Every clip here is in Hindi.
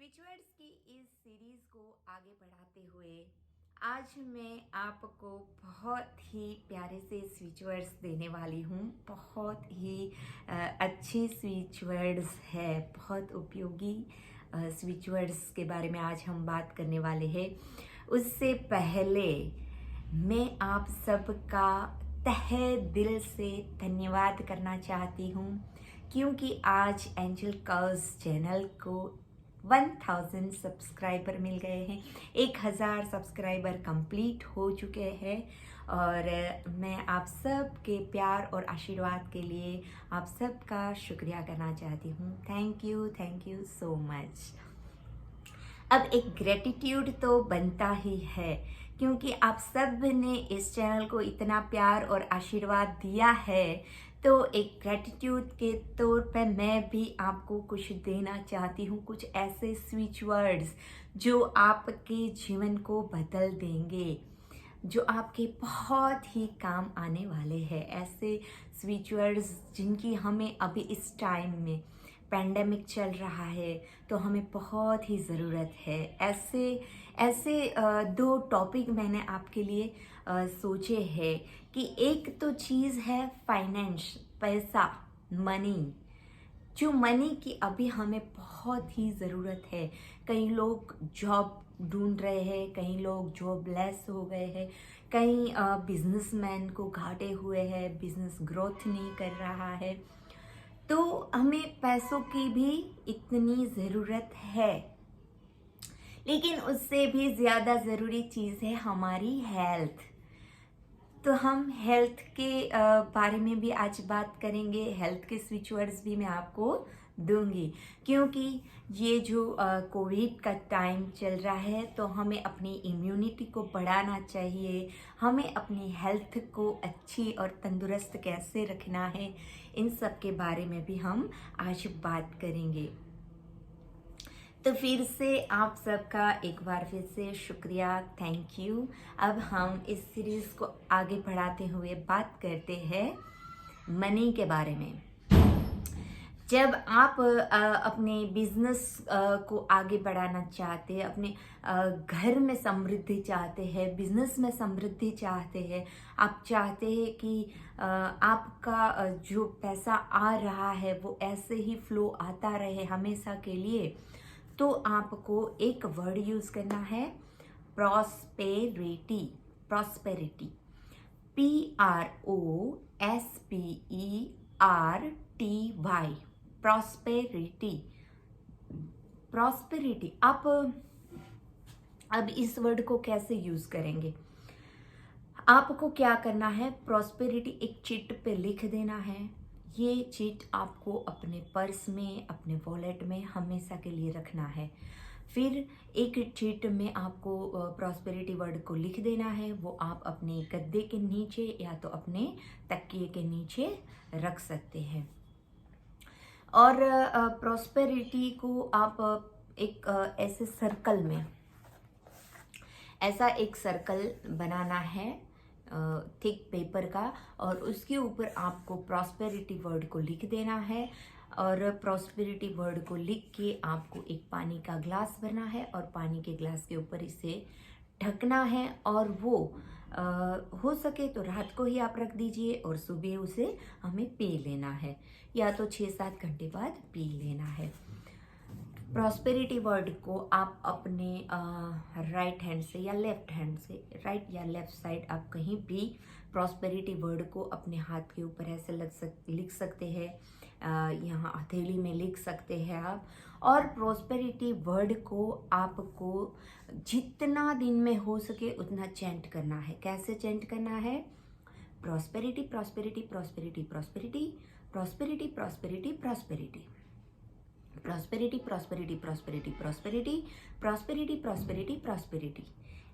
स्विचवर्ड्स की इस सीरीज़ को आगे बढ़ाते हुए आज मैं आपको बहुत ही प्यारे से स्विचवर्ड्स देने वाली हूँ। बहुत ही अच्छे स्विचवर्ड्स है, बहुत उपयोगी स्विचवर्ड्स के बारे में आज हम बात करने वाले हैं। उससे पहले मैं आप सबका तहे दिल से धन्यवाद करना चाहती हूँ क्योंकि आज एंजल कर्व्स चैनल को 1000 सब्सक्राइबर मिल गए हैं। 1000 सब्सक्राइबर कंप्लीट हो चुके हैं और मैं आप सब के प्यार और आशीर्वाद के लिए आप सबका शुक्रिया करना चाहती हूँ। Thank you so much. अब एक ग्रेटिट्यूड तो बनता ही है क्योंकि आप सब ने इस चैनल को इतना प्यार और आशीर्वाद दिया है, तो एक ग्रेटिट्यूड के तौर पे मैं भी आपको कुछ देना चाहती हूँ, कुछ ऐसे स्विच वर्ड्स जो आपके जीवन को बदल देंगे, जो आपके बहुत ही काम आने वाले हैं। ऐसे स्विच वर्ड्स जिनकी हमें अभी इस टाइम में पैंडेमिक चल रहा है तो हमें बहुत ही ज़रूरत है। ऐसे ऐसे दो टॉपिक मैंने आपके लिए सोचे हैं कि एक तो चीज़ है फाइनेंस, पैसा, मनी, जो मनी की अभी हमें बहुत ही ज़रूरत है। कई लोग जॉब ढूंढ रहे हैं, कई लोग जॉबलेस हो गए हैं, कई बिजनेसमैन को घाटे हुए हैं, बिजनेस ग्रोथ नहीं कर रहा है, तो हमें पैसों की भी इतनी ज़रूरत है। लेकिन उससे भी ज़्यादा ज़रूरी चीज़ है हमारी हेल्थ। तो हम हेल्थ के बारे में भी आज बात करेंगे। हेल्थ के स्विच वर्ड्स भी मैं आपको दूंगी क्योंकि ये जो कोविड का टाइम चल रहा है तो हमें अपनी इम्यूनिटी को बढ़ाना चाहिए, हमें अपनी हेल्थ को अच्छी और तंदुरुस्त कैसे रखना है, इन सब के बारे में भी हम आज बात करेंगे। तो फिर से आप सबका एक बार फिर से शुक्रिया, थैंक यू। अब हम इस सीरीज़ को आगे बढ़ाते हुए बात करते हैं मनी के बारे में। जब आप अपने बिजनेस को आगे बढ़ाना चाहते हैं, अपने घर में समृद्धि चाहते हैं, बिजनेस में समृद्धि चाहते हैं, आप चाहते हैं कि आपका जो पैसा आ रहा है वो ऐसे ही फ्लो आता रहे हमेशा के लिए, तो आपको एक वर्ड यूज करना है, prosperity. Prosperity, PROSPERTY, prosperity. Prosperity आप अब इस वर्ड को कैसे यूज करेंगे? आपको क्या करना है, प्रॉस्पेरिटी एक चिट पे लिख देना है। ये चिट आपको अपने पर्स में, अपने वॉलेट में हमेशा के लिए रखना है। फिर एक चिट में आपको प्रॉस्पेरिटी वर्ड को लिख देना है, वो आप अपने गद्दे के नीचे या तो अपने तकिए के नीचे रख सकते हैं। और प्रॉस्पेरिटी को आप एक ऐसे सर्कल में, ऐसा एक सर्कल बनाना है थिक पेपर का, और उसके ऊपर आपको प्रॉस्पेरिटी वर्ड को लिख देना है। और प्रॉस्पेरिटी वर्ड को लिख के आपको एक पानी का ग्लास भरना है और पानी के ग्लास के ऊपर इसे ढकना है, और वो हो सके तो रात को ही आप रख दीजिए और सुबह उसे हमें पी लेना है, या तो 6-7 घंटे बाद पी लेना है। प्रॉस्पेरिटी वर्ड को आप अपने राइट हैंड से या लेफ्ट हैंड से, राइट या लेफ्ट साइड, आप कहीं भी प्रॉस्पेरिटी वर्ड को अपने हाथ के ऊपर ऐसे लिख सकते हैं, यहाँ हथेली में लिख सकते हैं आप। और प्रॉस्पेरिटी वर्ड को आपको जितना दिन में हो सके उतना चैंट करना है। कैसे चैंट करना है? Prosperity, prosperity, prosperity, prosperity, prosperity, prosperity, prosperity, prosperity, prosperity, prosperity, prosperity, prosperity, prosperity, prosperity.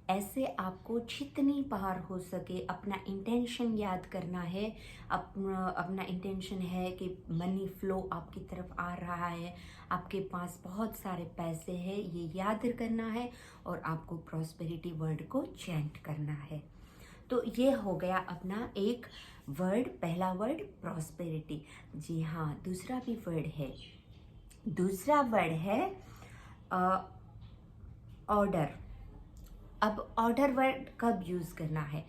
ऐसे आपको जितनी बार हो सके अपना इंटेंशन याद करना है। अपना इंटेंशन है कि मनी फ्लो आपकी तरफ आ रहा है, आपके पास बहुत सारे पैसे हैं, ये याद करना है, और आपको प्रॉस्पेरिटी वर्ड को चैंट करना है। तो ये हो गया अपना एक वर्ड, पहला वर्ड प्रॉस्पेरिटी। जी हाँ, दूसरा भी वर्ड है। दूसरा वर्ड है ऑर्डर। अब ऑर्डर वर्ड कब यूज़ करना है?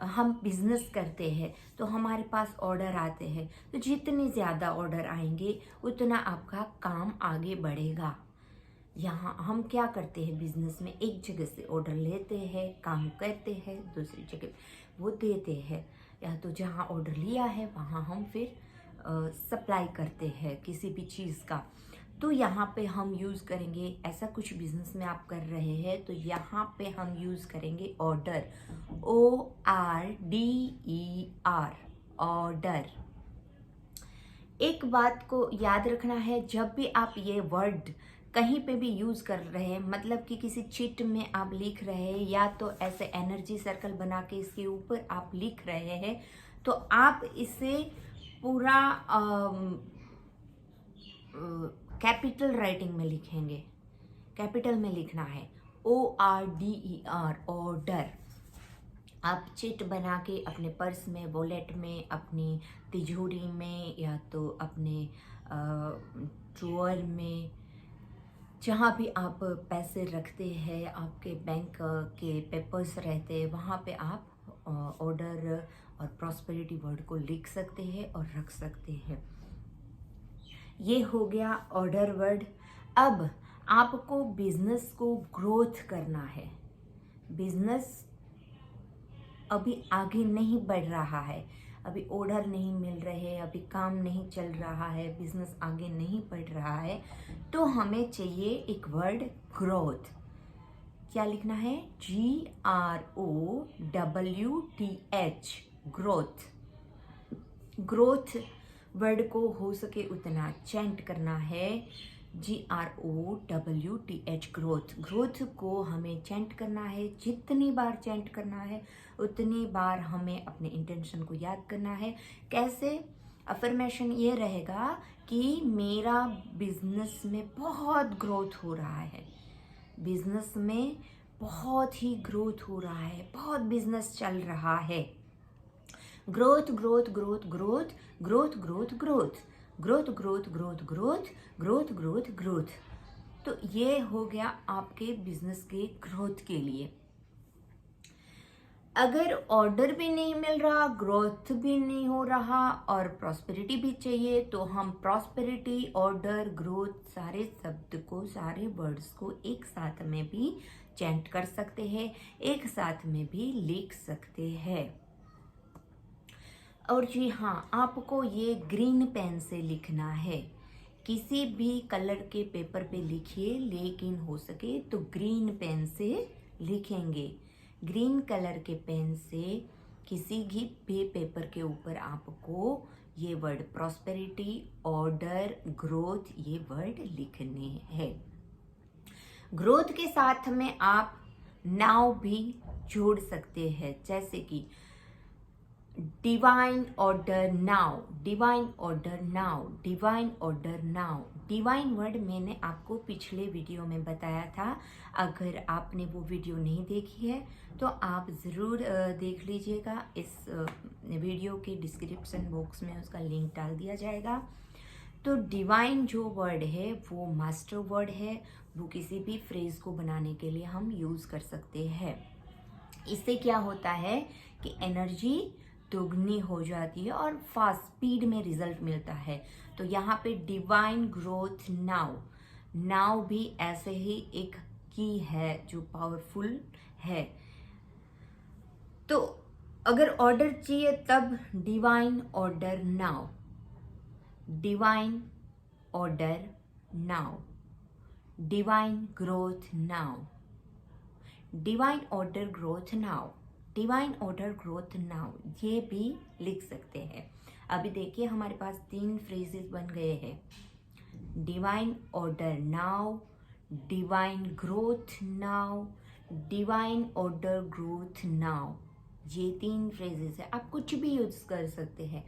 हम बिजनेस करते हैं तो हमारे पास ऑर्डर आते हैं, तो जितने ज़्यादा ऑर्डर आएंगे उतना आपका काम आगे बढ़ेगा। यहाँ हम क्या करते हैं बिजनेस में, एक जगह से ऑर्डर लेते हैं, काम करते हैं, दूसरी जगह वो देते हैं, या तो जहाँ ऑर्डर लिया है वहाँ हम फिर सप्लाई करते हैं किसी भी चीज़ का। तो यहाँ पे हम यूज़ करेंगे, ऐसा कुछ बिजनेस में आप कर रहे हैं तो यहाँ पे हम यूज़ करेंगे ऑर्डर, ORDER, ऑर्डर। एक बात को याद रखना है, जब भी आप ये वर्ड कहीं पे भी यूज़ कर रहे हैं, मतलब कि किसी चिट में आप लिख रहे हैं या तो ऐसे एनर्जी सर्कल बना के इसके ऊपर आप लिख रहे हैं, तो आप इसे पूरा कैपिटल राइटिंग में लिखेंगे, कैपिटल में लिखना है, ORDER, ऑर्डर। आप चिट बना के अपने पर्स में, वॉलेट में, अपनी तिजोरी में, या तो अपने ड्रॉअर में, जहाँ भी आप पैसे रखते हैं, आपके बैंक के पेपर्स रहते हैं, वहाँ पे आप ऑर्डर और प्रॉस्पेरिटी वर्ड को लिख सकते हैं और रख सकते हैं। ये हो गया ऑर्डर वर्ड। अब आपको बिजनेस को ग्रोथ करना है। बिजनेस अभी आगे नहीं बढ़ रहा है, अभी ऑर्डर नहीं मिल रहे, अभी काम नहीं चल रहा है, बिजनेस आगे नहीं बढ़ रहा है, तो हमें चाहिए एक वर्ड ग्रोथ। क्या लिखना है? GROWTH, growth. ग्रोथ वर्ड को हो सके उतना चैंट करना है, GROWTH, ग्रोथ। ग्रोथ को हमें चैंट करना है, जितनी बार चैंट करना है उतनी बार हमें अपने इंटेंशन को याद करना है। कैसे? अफर्मेशन ये रहेगा कि मेरा बिजनेस में बहुत ग्रोथ हो रहा है, बिजनेस में बहुत ही ग्रोथ हो रहा है, बहुत बिजनेस चल रहा है। Growth growth growth growth growth growth growth growth growth growth growth growth growth growth. तो ये हो गया आपके बिजनेस के ग्रोथ के लिए। अगर ऑर्डर भी नहीं मिल रहा, ग्रोथ भी नहीं हो रहा और प्रॉस्पेरिटी भी चाहिए, तो हम प्रॉस्पेरिटी, ऑर्डर, ग्रोथ सारे शब्द को, सारे वर्ड्स को एक साथ में भी चैंट कर सकते हैं, एक साथ में भी लिख सकते हैं। और जी हाँ, आपको ये ग्रीन पेन से लिखना है। किसी भी कलर के पेपर पे लिखिए, लेकिन हो सके तो ग्रीन पेन से लिखेंगे। ग्रीन कलर के पेन से किसी भी पेपर के ऊपर आपको ये वर्ड प्रॉस्पेरिटी, ऑर्डर, ग्रोथ, ये वर्ड लिखने हैं। ग्रोथ के साथ में आप नाउ भी जोड़ सकते हैं, जैसे कि divine order now, divine order now, divine order now. Divine word मैंने आपको पिछले वीडियो में बताया था। अगर आपने वो वीडियो नहीं देखी है तो आप ज़रूर देख लीजिएगा। इस वीडियो के डिस्क्रिप्शन बॉक्स में उसका लिंक डाल दिया जाएगा। तो डिवाइन जो वर्ड है वो मास्टर वर्ड है, वो किसी भी फ्रेज को बनाने के लिए हम यूज़ कर सकते हैं। इससे क्या होता है कि एनर्जी दोगुनी हो जाती है और फास्ट स्पीड में रिजल्ट मिलता है। तो यहाँ पे डिवाइन ग्रोथ नाउ, नाउ भी ऐसे ही एक की है जो पावरफुल है। तो अगर ऑर्डर चाहिए तब divine order now, divine order now, divine growth now, divine order growth now, divine order growth now, ये भी लिख सकते हैं। अभी देखिए हमारे पास 3 फ्रेजेस बन गए हैं, divine order now, divine growth now, divine order growth now. ये 3 फ्रेजेस है, आप कुछ भी यूज कर सकते हैं।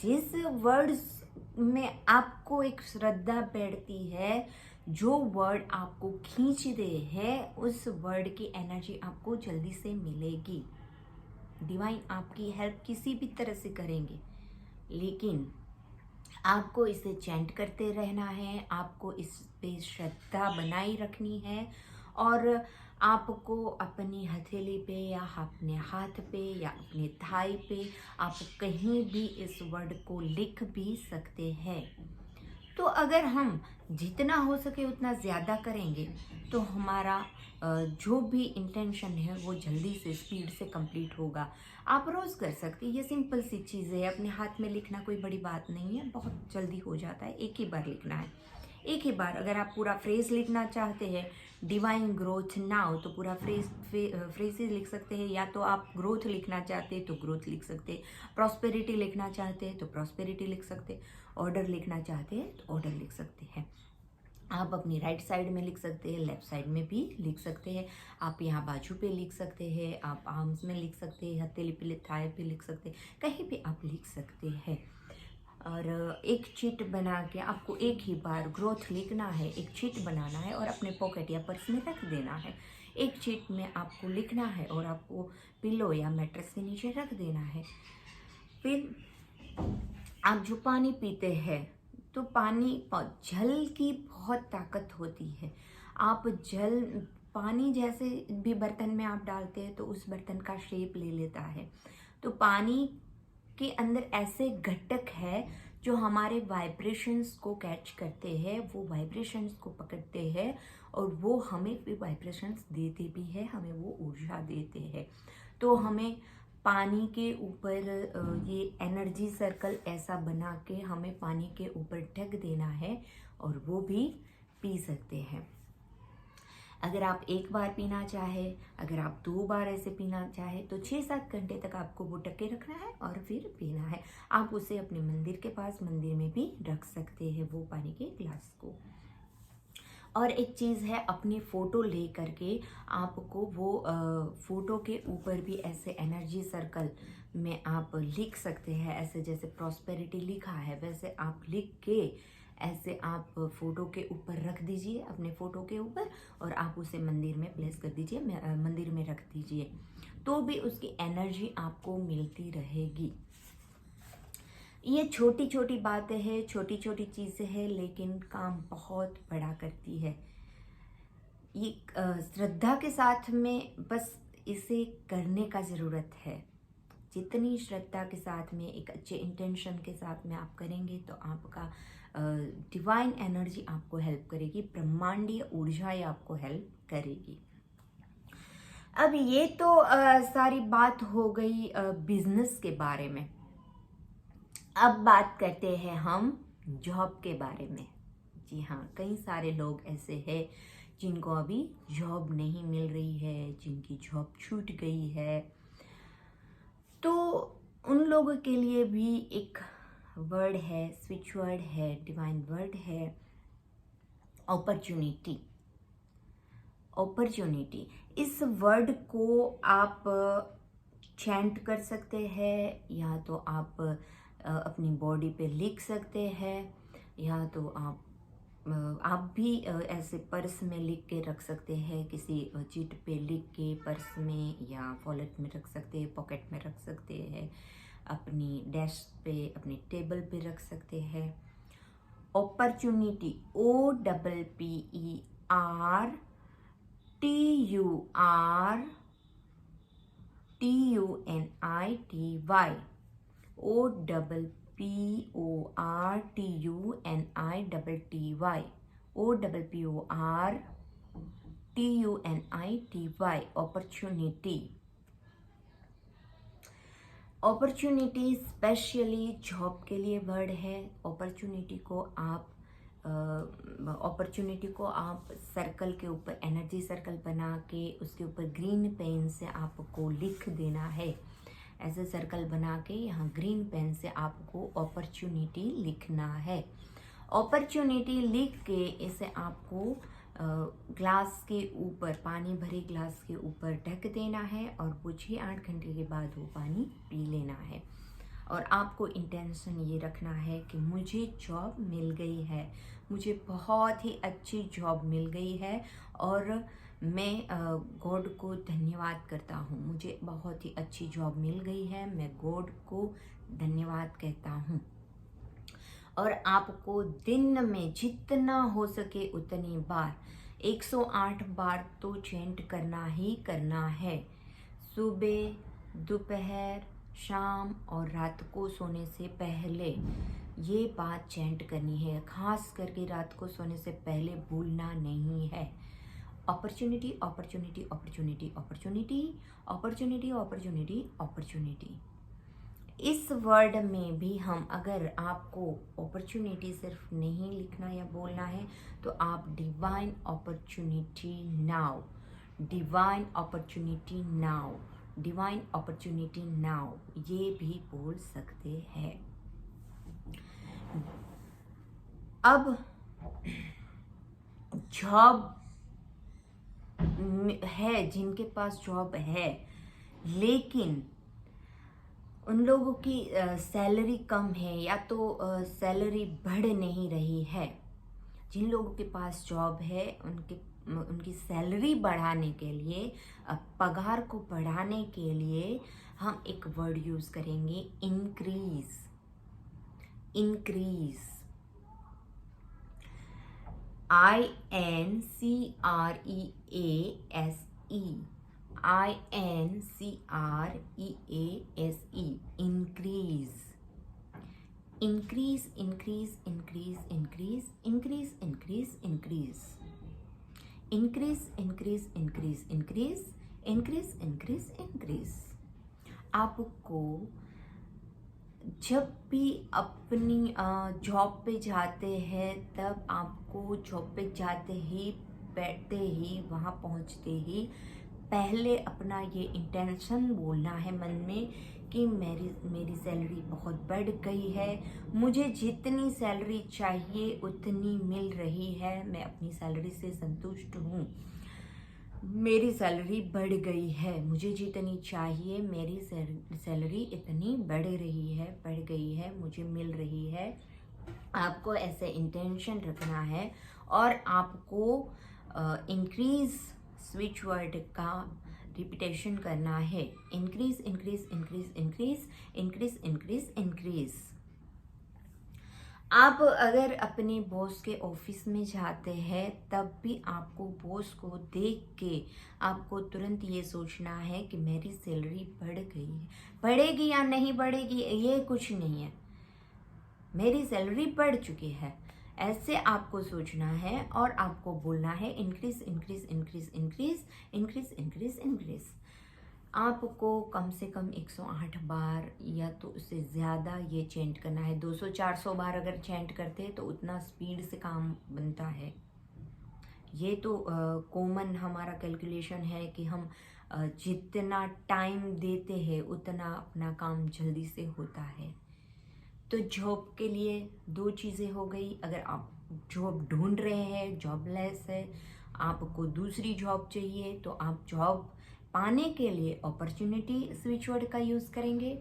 जिस वर्ड्स में आपको एक श्रद्धा बैठती है, जो वर्ड आपको खींच दे है, उस वर्ड की एनर्जी आपको जल्दी से मिलेगी। डिवाइन आपकी हेल्प किसी भी तरह से करेंगे, लेकिन आपको इसे चैंट करते रहना है, आपको इस पे श्रद्धा बनाई रखनी है और आपको अपनी हथेली पे या अपने हाथ पे या अपने थाई पे आप कहीं भी इस वर्ड को लिख भी सकते हैं। तो अगर हम जितना हो सके उतना ज़्यादा करेंगे तो हमारा जो भी इंटेंशन है वो जल्दी से स्पीड से कंप्लीट होगा। आप रोज़ कर सकते हैं, ये सिंपल सी चीज़ है। अपने हाथ में लिखना कोई बड़ी बात नहीं है, बहुत जल्दी हो जाता है। एक ही बार लिखना है, एक ही बार। अगर आप पूरा फ्रेज लिखना चाहते हैं, डिवाइन ग्रोथ नाउ, तो पूरा फ्रेजेस लिख सकते हैं। या तो आप ग्रोथ लिखना चाहते हैं तो ग्रोथ लिख सकते हैं, प्रॉस्पेरिटी लिखना चाहते हैं तो प्रॉस्पेरिटी लिख सकते हैं, ऑर्डर लिखना चाहते हैं तो ऑर्डर लिख सकते हैं। आप अपनी राइट साइड में लिख सकते हैं, लेफ्ट साइड में भी लिख सकते हैं। आप यहाँ बाजू पे लिख सकते हैं, आप आर्म्स में लिख सकते हैं, हथेली पे, थाई पे लिख सकते हैं, कहीं भी आप लिख सकते हैं। और एक चीट बना के आपको एक ही बार ग्रोथ लिखना है, एक चीट बनाना है और अपने पॉकेट या पर्स में रख देना है। एक चीट में आपको लिखना है और आपको पिलो या मैट्रेस के नीचे रख देना है। फिर आप जो पानी पीते हैं, तो जल की बहुत ताकत होती है। आप पानी जैसे भी बर्तन में आप डालते हैं तो उस बर्तन का शेप ले लेता है। तो पानी के अंदर ऐसे घटक है जो हमारे वाइब्रेशंस को कैच करते हैं, वो वाइब्रेशंस को पकड़ते हैं और वो हमें भी वाइब्रेशंस देते भी है, हमें वो ऊर्जा देते हैं। तो हमें पानी के ऊपर ये एनर्जी सर्कल ऐसा बना के हमें पानी के ऊपर ढक देना है और वो भी पी सकते हैं। अगर आप एक बार पीना चाहे, अगर आप 2 बार ऐसे पीना चाहे तो 6-7 घंटे तक आपको वो ढक के रखना है और फिर पीना है। आप उसे अपने मंदिर के पास, मंदिर में भी रख सकते हैं वो पानी के ग्लास को। और एक चीज़ है, अपनी फ़ोटो ले करके आपको वो फ़ोटो के ऊपर भी ऐसे एनर्जी सर्कल में आप लिख सकते हैं। ऐसे जैसे प्रॉस्पेरिटी लिखा है वैसे आप लिख के ऐसे आप फ़ोटो के ऊपर रख दीजिए, अपने फ़ोटो के ऊपर, और आप उसे मंदिर में प्लेस कर दीजिए, मंदिर में रख दीजिए, तो भी उसकी एनर्जी आपको मिलती रहेगी। ये छोटी छोटी बातें हैं, छोटी छोटी चीज़ें हैं, लेकिन काम बहुत बड़ा करती है। ये श्रद्धा के साथ में बस इसे करने का ज़रूरत है। जितनी श्रद्धा के साथ में, एक अच्छे इंटेंशन के साथ में आप करेंगे तो आपका डिवाइन एनर्जी आपको हेल्प करेगी, ब्रह्मांडीय ऊर्जा ये आपको हेल्प करेगी। अब ये तो सारी बात हो गई बिजनेस के बारे में। अब बात करते हैं हम जॉब के बारे में। जी हाँ, कई सारे लोग ऐसे हैं जिनको अभी जॉब नहीं मिल रही है, जिनकी जॉब छूट गई है। तो उन लोगों के लिए भी एक वर्ड है, स्विच वर्ड है, डिवाइन वर्ड है, अपॉर्चुनिटी। अपॉर्चुनिटी, इस वर्ड को आप चैंट कर सकते हैं, या तो आप अपनी बॉडी पे लिख सकते हैं, या तो आप भी ऐसे पर्स में लिख के रख सकते हैं, किसी चीट पे लिख के पर्स में या वॉलेट में रख सकते हैं, पॉकेट में रख सकते हैं, अपनी डेस्क पे, अपनी टेबल पे रख सकते हैं। Opportunity, OPPORTUNITY, OPPORTUNITY, opportunity. Opportunity specially job के लिए वर्ड है। अपॉर्चुनिटी को आप सर्कल के ऊपर, एनर्जी सर्कल बना के उसके ऊपर ग्रीन पेन से आपको लिख देना है। ऐसे सर्कल बना के यहाँ ग्रीन पेन से आपको अपॉर्चुनिटी लिखना है। अपॉर्चुनिटी लिख के इसे आपको ग्लास के ऊपर, पानी भरे ग्लास के ऊपर ढक देना है और वो 6-8 घंटे के बाद वो पानी पी लेना है। और आपको इंटेंशन ये रखना है कि मुझे जॉब मिल गई है, मुझे बहुत ही अच्छी जॉब मिल गई है और मैं गॉड को धन्यवाद करता हूँ, मुझे बहुत ही अच्छी जॉब मिल गई है, मैं गॉड को धन्यवाद कहता हूँ। और आपको दिन में जितना हो सके उतनी बार 108 बार तो चेंट करना ही करना है। सुबह, दोपहर, शाम और रात को सोने से पहले ये बात चेंट करनी है। खास करके रात को सोने से पहले भूलना नहीं है। Opportunity, opportunity, opportunity, opportunity, opportunity, opportunity, opportunity. इस वर्ड में भी हम, अगर आपको अपॉर्चुनिटी सिर्फ नहीं लिखना या बोलना है तो आप divine opportunity now, divine opportunity now, divine opportunity now ये भी बोल सकते हैं। अब जॉब है, जिनके पास जॉब है लेकिन उन लोगों की सैलरी कम है या तो सैलरी बढ़ नहीं रही है, जिन लोगों के पास जॉब है उनकी सैलरी बढ़ाने के लिए, पगार को बढ़ाने के लिए हम एक वर्ड यूज़ करेंगे, increase. Increase, INCREASE, INCREASE, increase, increase, increase, increase, increase, increase, increase, increase, increase, increase, increase, increase, increase, increase, increase। आपको जब भी अपनी जॉब पे जाते हैं तब आपको जॉब पे जाते ही, बैठते ही, वहाँ पहुँचते ही पहले अपना ये इंटेंशन बोलना है मन में कि मेरी सैलरी बहुत बढ़ गई है, मुझे जितनी सैलरी चाहिए उतनी मिल रही है, मैं अपनी सैलरी से संतुष्ट हूँ, मेरी सैलरी बढ़ गई है, मुझे जितनी चाहिए मेरी सैलरी इतनी बढ़ गई है, मुझे मिल रही है। आपको ऐसे इंटेंशन रखना है और आपको इंक्रीज स्विच वर्ड का रिपीटेशन करना है। Increase, increase, increase, increase, increase, increase, increase. आप अगर अपने बॉस के ऑफिस में जाते हैं तब भी आपको बॉस को देख के आपको तुरंत ये सोचना है कि मेरी सैलरी बढ़ गई है। बढ़ेगी या नहीं बढ़ेगी ये कुछ नहीं है, मेरी सैलरी बढ़ चुकी है, ऐसे आपको सोचना है और आपको बोलना है increase, increase, increase, increase, increase, increase, increase. आपको कम से कम 108 बार या तो उससे ज़्यादा ये चेंट करना है। 200-400 बार अगर चेंट करते हैं तो उतना स्पीड से काम बनता है। ये तो कॉमन हमारा कैलकुलेशन है कि हम जितना टाइम देते हैं उतना अपना काम जल्दी से होता है। तो जॉब के लिए 2 चीज़ें हो गई। अगर आप जॉब ढूंढ रहे हैं, जॉबलेस है, आपको दूसरी जॉब चाहिए तो आप जॉब पाने के लिए अपॉर्चुनिटी स्विच वर्ड का यूज़ करेंगे।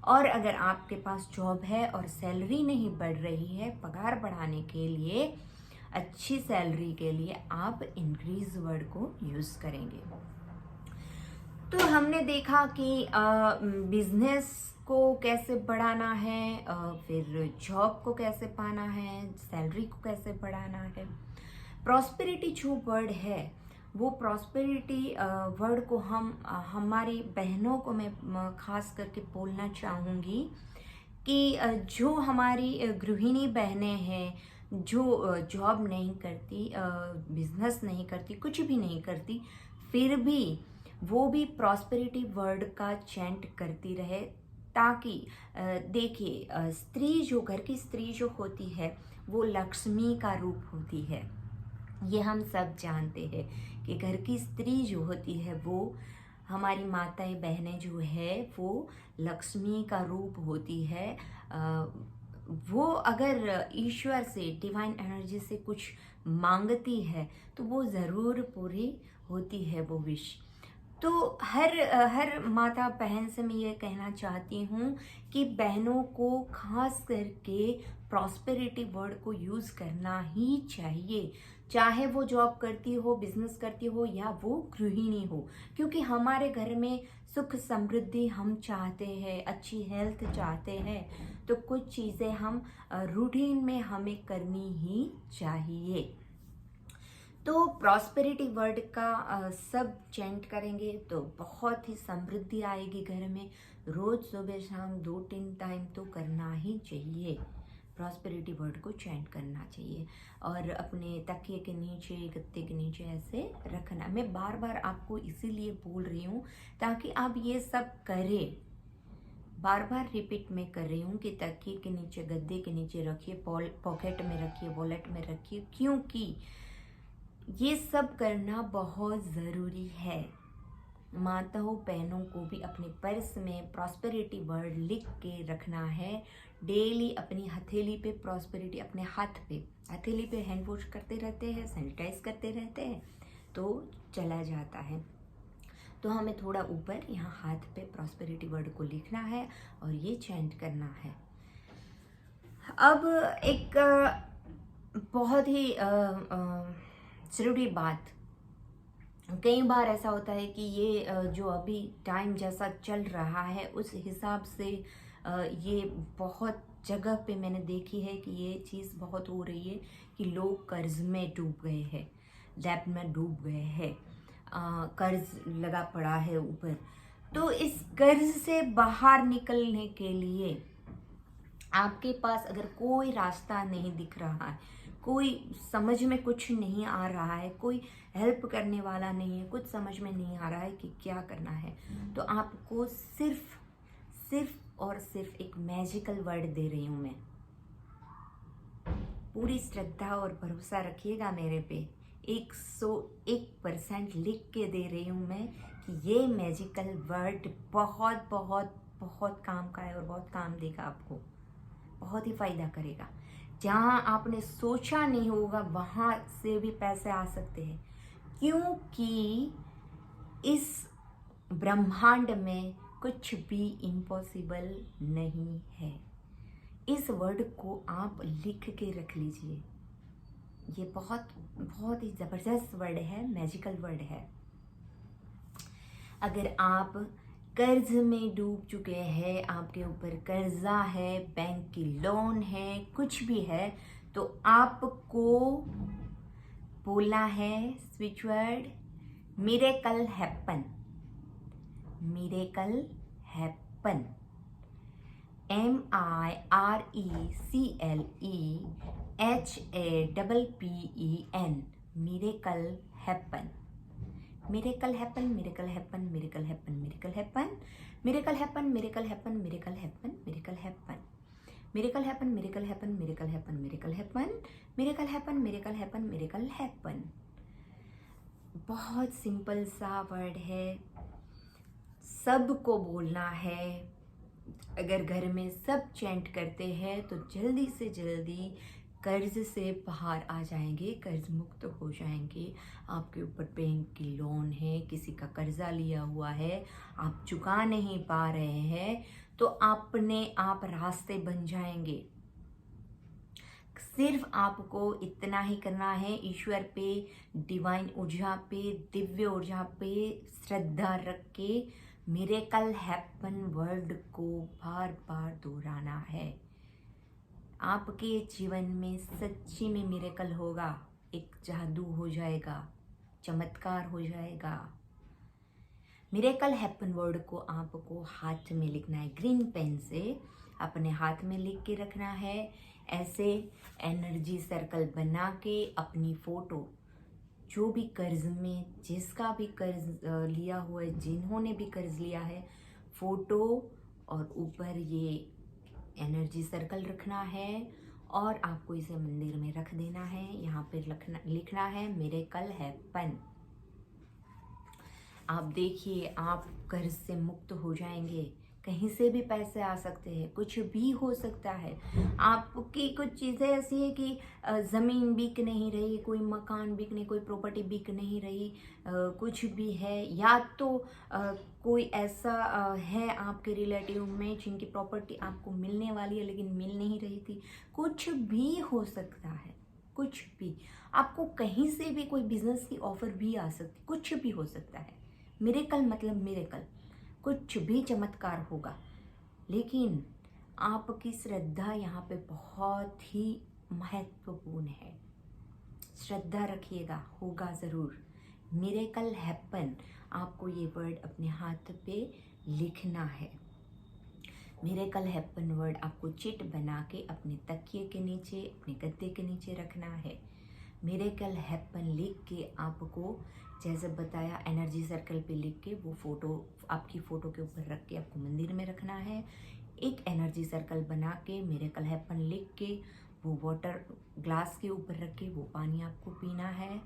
और अगर आपके पास जॉब है और सैलरी नहीं बढ़ रही है, पगार बढ़ाने के लिए, अच्छी सैलरी के लिए आप इंक्रीज वर्ड को यूज़ करेंगे। तो हमने देखा कि बिजनेस को कैसे बढ़ाना है, फिर जॉब को कैसे पाना है, सैलरी को कैसे बढ़ाना है। प्रॉस्पेरिटी जो वर्ड है वो प्रॉस्पेरिटी वर्ड को हम हमारी बहनों को मैं खास करके बोलना चाहूँगी कि जो हमारी गृहिणी बहनें हैं, जो जॉब नहीं करती, बिजनेस नहीं करती, कुछ भी नहीं करती, फिर भी वो भी प्रॉस्पेरिटी वर्ड का चैंट करती रहे, ताकि देखिए स्त्री जो घर की स्त्री जो होती है वो लक्ष्मी का रूप होती है। ये हम सब जानते हैं कि घर की स्त्री जो होती है वो हमारी माताएं बहनें जो है वो लक्ष्मी का रूप होती है। वो अगर ईश्वर से, डिवाइन एनर्जी से कुछ मांगती है तो वो ज़रूर पूरी होती है वो विश। तो हर माता बहन से मैं ये कहना चाहती हूँ कि बहनों को खास करके प्रॉस्पेरिटी वर्ड को यूज़ करना ही चाहिए, चाहे वो जॉब करती हो, बिजनेस करती हो या वो गृहिणी हो, क्योंकि हमारे घर में सुख समृद्धि हम चाहते हैं, अच्छी हेल्थ चाहते हैं, तो कुछ चीज़ें हम रूटीन में हमें करनी ही चाहिए। तो प्रॉस्पेरिटी वर्ड का सब चैंट करेंगे तो बहुत ही समृद्धि आएगी घर में। रोज सुबह शाम 2-3 टाइम तो करना ही चाहिए, प्रॉस्पेरिटी वर्ड को चैंट करना चाहिए और अपने तकिए के नीचे, गत्ते के नीचे ऐसे रखना। मैं बार बार आपको इसीलिए बोल रही हूँ ताकि आप ये सब करें। बार बार रिपीट में कर रही हूँ कि तकिए के नीचे, गद्दे के नीचे रखिए, पॉकेट में रखिए, वॉलेट में रखिए, क्योंकि ये सब करना बहुत ज़रूरी है। माताओं बहनों को भी अपने पर्स में प्रॉस्पेरिटी वर्ड लिख के रखना है। डेली अपनी हथेली पे प्रॉस्पेरिटी, अपने हाथ पे, हथेली पे हैंड वॉश करते रहते हैं, सैनिटाइज करते रहते हैं तो चला जाता है। तो हमें थोड़ा ऊपर यहाँ हाथ पे प्रॉस्पेरिटी वर्ड को लिखना है और ये चैंट करना है। अब एक बहुत ही ज़रूरी बात, कई बार ऐसा होता है कि ये जो अभी टाइम जैसा चल रहा है उस हिसाब से ये बहुत जगह पे मैंने देखी है कि ये चीज़ बहुत हो रही है कि लोग कर्ज में डूब गए हैं, डेब्ट में डूब गए हैं, कर्ज लगा पड़ा है ऊपर। तो इस कर्ज से बाहर निकलने के लिए आपके पास अगर कोई रास्ता नहीं दिख रहा है, कोई समझ में कुछ नहीं आ रहा है, कोई हेल्प करने वाला नहीं है, कुछ समझ में नहीं आ रहा है कि क्या करना है, तो आपको सिर्फ और सिर्फ एक मैजिकल वर्ड दे रही हूँ मैं। पूरी श्रद्धा और भरोसा रखिएगा मेरे पे। 101% लिख के दे रही हूँ मैं कि ये मैजिकल वर्ड बहुत बहुत बहुत काम का है और बहुत काम देगा आपको, बहुत ही फायदा करेगा। जहाँ आपने सोचा नहीं होगा वहाँ से भी पैसे आ सकते हैं, क्योंकि इस ब्रह्मांड में कुछ भी इम्पॉसिबल नहीं है। इस वर्ड को आप लिख के रख लीजिए। ये बहुत बहुत ही ज़बरदस्त वर्ड है, मैजिकल वर्ड है। अगर आप कर्ज में डूब चुके हैं, आपके ऊपर कर्जा है, बैंक की लोन है, कुछ भी है, तो आपको बोलना है switch word miracle happen. Miracle happen, MIRECLEHAPPEN, miracle happen. Miracle happen, miracle happen, miracle happen, miracle happen, miracle happen, miracle happen, miracle happen, miracle happen, miracle happen, miracle happen, miracle happen, miracle happen, miracle happen, miracle happen, miracle happen। बहुत सिंपल सा वर्ड है, सबको बोलना है। अगर घर में सब चैंट करते हैं तो जल्दी से जल्दी कर्ज से बाहर आ जाएंगे, कर्ज मुक्त हो जाएंगे। आपके ऊपर बैंक की लोन है, किसी का कर्जा लिया हुआ है, आप चुका नहीं पा रहे हैं, तो अपने आप रास्ते बन जाएंगे। सिर्फ आपको इतना ही करना है, ईश्वर पे, डिवाइन ऊर्जा पे, दिव्य ऊर्जा पे श्रद्धा रख के मिरेकल हैपन वर्ड को बार बार दोहराना है। आपके जीवन में सच्ची में मिरेकल होगा, एक जादू हो जाएगा, चमत्कार हो जाएगा। मिरेकल हैपन वर्ड को आपको हाथ में लिखना है, ग्रीन पेन से अपने हाथ में लिख के रखना है। ऐसे एनर्जी सर्कल बना के अपनी फोटो, जो भी कर्ज में, जिसका भी कर्ज लिया हुआ है, जिन्होंने भी कर्ज लिया है, फोटो और ऊपर ये एनर्जी सर्कल रखना है और आपको इसे मंदिर में रख देना है। यहाँ पे लिखना है मिरेकल हैपन। आप देखिए, आप कर्ज से मुक्त हो जाएंगे, कहीं से भी पैसे आ सकते हैं, कुछ भी हो सकता है। आपकी कुछ चीज़ें ऐसी है कि ज़मीन बिक नहीं रही, कोई मकान बिक नहीं, कोई प्रॉपर्टी बिक नहीं रही, कुछ भी है, या तो कोई ऐसा है आपके रिलेटिव में जिनकी प्रॉपर्टी आपको मिलने वाली है लेकिन मिल नहीं रही थी। कुछ भी हो सकता है, कुछ भी। आपको कहीं से भी कोई बिजनेस की ऑफर भी आ सकती, कुछ भी हो सकता है। मिरेकल मतलब मिरेकल, कुछ भी चमत्कार होगा। लेकिन आपकी श्रद्धा यहाँ पे बहुत ही महत्वपूर्ण है। श्रद्धा रखिएगा, होगा ज़रूर। मिरेकल हैपन, आपको ये वर्ड अपने हाथ पे लिखना है। मिरेकल हैपन वर्ड आपको चिट बना के अपने तकिए के नीचे, अपने गद्दे के नीचे रखना है। मिरेकल हैपन लिख के आपको, जैसे बताया, एनर्जी सर्कल पे लिख के वो फोटो, आपकी फ़ोटो के ऊपर रख के आपको मंदिर में रखना है। एक एनर्जी सर्कल बना के मिरेकल हैपन लिख के वो वाटर ग्लास के ऊपर रख के वो पानी आपको पीना है।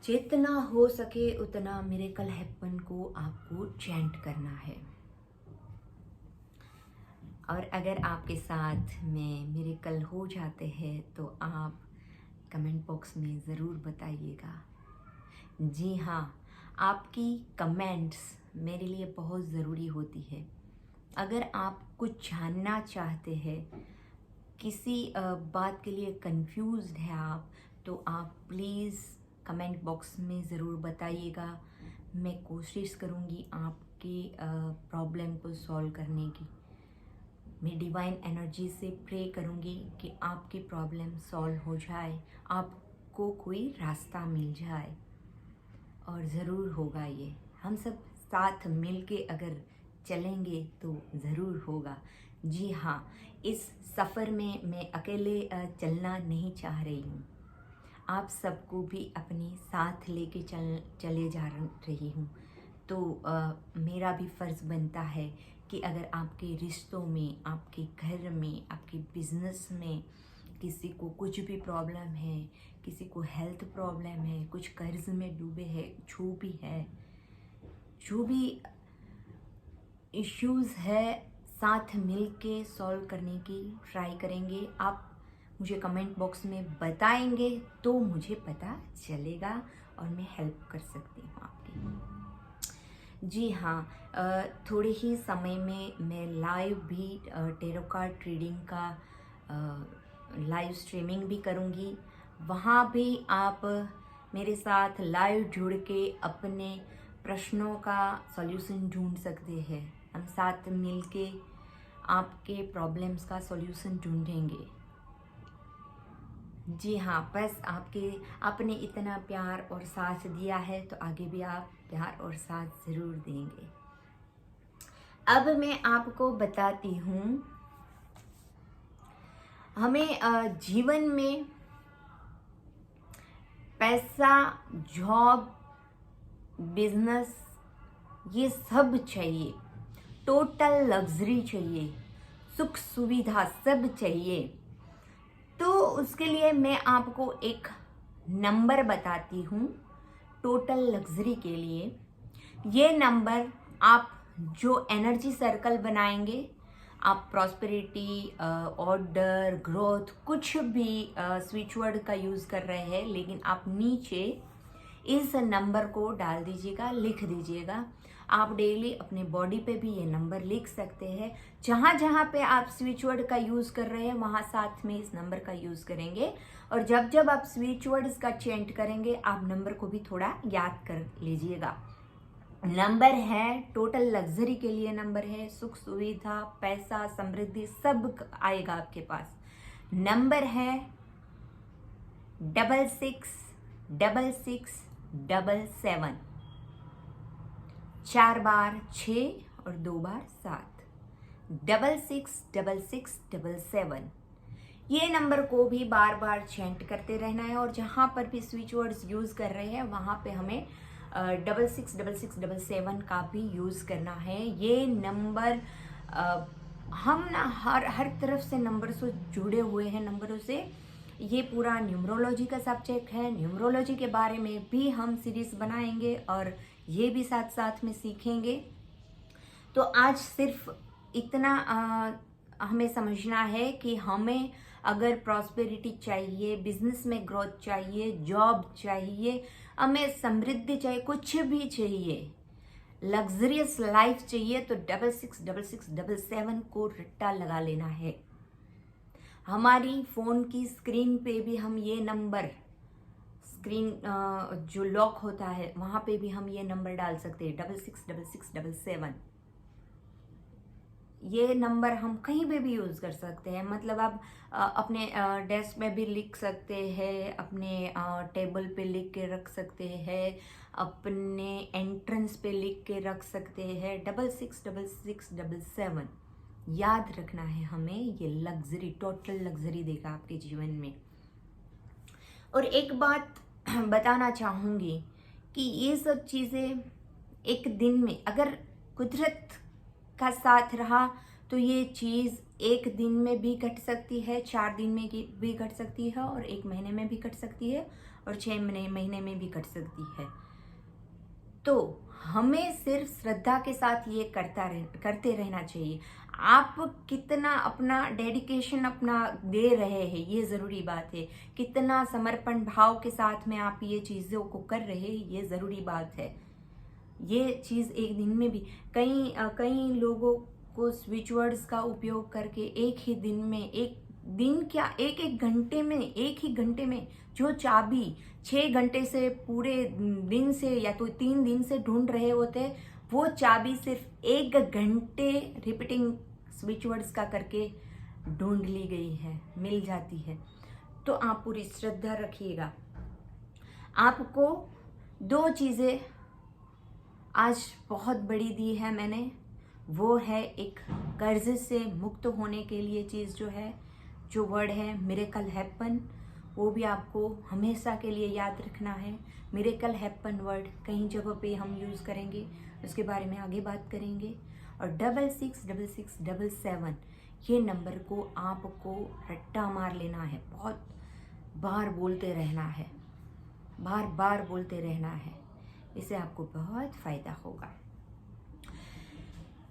जितना हो सके उतना मिरेकल हैपन को आपको चैंट करना है। और अगर आपके साथ में मिरेकल हो जाते हैं तो आप कमेंट बॉक्स में ज़रूर बताइएगा। जी हाँ, आपकी कमेंट्स मेरे लिए बहुत ज़रूरी होती है। अगर आप कुछ जानना चाहते हैं, किसी बात के लिए कंफ्यूज्ड है आप, तो आप प्लीज़ कमेंट बॉक्स में ज़रूर बताइएगा। मैं कोशिश करूँगी आपके प्रॉब्लम को सॉल्व करने की। मैं डिवाइन एनर्जी से प्रे करूँगी कि आपकी प्रॉब्लम सॉल्व हो जाए, आपको कोई रास्ता मिल जाए, और ज़रूर होगा ये। हम सब साथ मिलके अगर चलेंगे तो ज़रूर होगा। जी हाँ, इस सफ़र में मैं अकेले चलना नहीं चाह रही हूँ, आप सबको भी अपने साथ लेके चले जा रही हूँ। तो मेरा भी फ़र्ज़ बनता है कि अगर आपके रिश्तों में, आपके घर में, आपके बिजनेस में किसी को कुछ भी प्रॉब्लम है, किसी को हेल्थ प्रॉब्लम है, कुछ कर्ज में डूबे हैं, जो भी है, जो भी इश्यूज़ है, साथ मिल के सॉल्व करने की ट्राई करेंगे। आप मुझे कमेंट बॉक्स में बताएंगे तो मुझे पता चलेगा और मैं हेल्प कर सकती हूँ आपकी। जी हाँ, थोड़े ही समय में मैं लाइव भी टेरो कार्ड रीडिंग का लाइव स्ट्रीमिंग भी करूँगी। वहाँ भी आप मेरे साथ लाइव जुड़ के अपने प्रश्नों का सॉल्यूशन ढूंढ सकते हैं। हम साथ मिल के आपके प्रॉब्लम्स का सॉल्यूशन ढूंढेंगे। जी हाँ, बस आपने इतना प्यार और साथ दिया है तो आगे भी आप प्यार और साथ ज़रूर देंगे। अब मैं आपको बताती हूँ, हमें जीवन में पैसा, जॉब, बिजनेस, ये सब चाहिए, टोटल लग्जरी चाहिए, सुख सुविधा सब चाहिए। तो उसके लिए मैं आपको एक नंबर बताती हूँ टोटल लग्जरी के लिए। ये नंबर आप जो एनर्जी सर्कल बनाएंगे, आप प्रॉस्पेरिटी, ऑर्डर, ग्रोथ, कुछ भी स्विच वर्ड का यूज़ कर रहे हैं, लेकिन आप नीचे इस नंबर को डाल दीजिएगा, लिख दीजिएगा। आप डेली अपने बॉडी पे भी ये नंबर लिख सकते हैं। जहाँ जहाँ पे आप स्विच वर्ड का यूज़ कर रहे हैं वहाँ साथ में इस नंबर का यूज़ करेंगे। और जब जब आप स्विच वर्ड्स का चेंट करेंगे, आप नंबर को भी थोड़ा याद कर लीजिएगा। नंबर है, टोटल लग्जरी के लिए नंबर है, सुख सुविधा, पैसा, समृद्धि सब आएगा आपके पास। नंबर है 666677। 4 बार 6 और 2 बार 7, 666677। ये नंबर को भी बार बार चेंट करते रहना है। और जहाँ पर भी स्विच वर्ड्स यूज़ कर रहे हैं वहाँ पे हमें 666677 का भी यूज़ करना है। ये नंबर हम ना हर तरफ से नंबर से जुड़े हुए हैं, नंबरों से। ये पूरा न्यूमरोलॉजी का सब्जेक्ट है। न्यूमरोलॉजी के बारे में भी हम सीरीज बनाएंगे और ये भी साथ साथ में सीखेंगे। तो आज सिर्फ इतना हमें समझना है कि हमें अगर प्रॉस्पेरिटी चाहिए, बिजनेस में ग्रोथ चाहिए, जॉब चाहिए, हमें समृद्धि चाहिए, कुछ भी चाहिए, लग्जरियस लाइफ चाहिए, तो 666677 को रट्टा लगा लेना है। हमारी फोन की स्क्रीन पे भी हम ये नंबर, स्क्रीन जो लॉक होता है वहां पे भी हम ये नंबर डाल सकते हैं, 666677। ये नंबर हम कहीं पे भी यूज कर सकते हैं। मतलब आप अपने डेस्क में भी लिख सकते हैं, अपने टेबल पे लिख के रख सकते हैं, अपने एंट्रेंस पे लिख के रख सकते हैं, 666677। याद रखना है हमें, ये लग्जरी, टोटल लग्जरी देगा आपके जीवन में। और एक बात बताना चाहूंगी कि ये सब चीजें एक दिन में, अगर कुदरत का साथ रहा तो ये चीज एक दिन में भी घट सकती है, 4 दिन में भी घट सकती है, और 1 महीने में भी घट सकती है, और 6 महीने में भी घट सकती है। तो हमें सिर्फ श्रद्धा के साथ ये करते रहना चाहिए। आप कितना अपना डेडिकेशन अपना दे रहे हैं, ये जरूरी बात है। कितना समर्पण भाव के साथ में आप ये चीजों को कर रहे हैं, ये जरूरी बात है। ये चीज एक दिन में भी, कई लोगों को स्विच वर्ड्स का उपयोग करके एक ही दिन में, एक घंटे में जो चाबी 6 घंटे से, पूरे दिन से, या तो 3 दिन से ढूंढ रहे होते, वो चाबी सिर्फ 1 घंटे रिपीटिंग स्विच वर्ड्स का करके ढूंढ ली गई है, मिल जाती है। तो आप पूरी श्रद्धा रखिएगा। आपको 2 चीजें आज बहुत बड़ी दी है मैंने, वो है एक कर्ज से मुक्त होने के लिए चीज जो वर्ड है मिरेकल हैपन, वो भी आपको हमेशा के लिए याद रखना है। मिरेकल हैपन वर्ड कई जगहों पे हम यूज करेंगे, उसके बारे में आगे बात करेंगे। और 666677 ये नंबर को आपको रट्टा मार लेना है, बहुत बार बोलते रहना है, बार बार बोलते रहना है, इससे आपको बहुत फायदा होगा।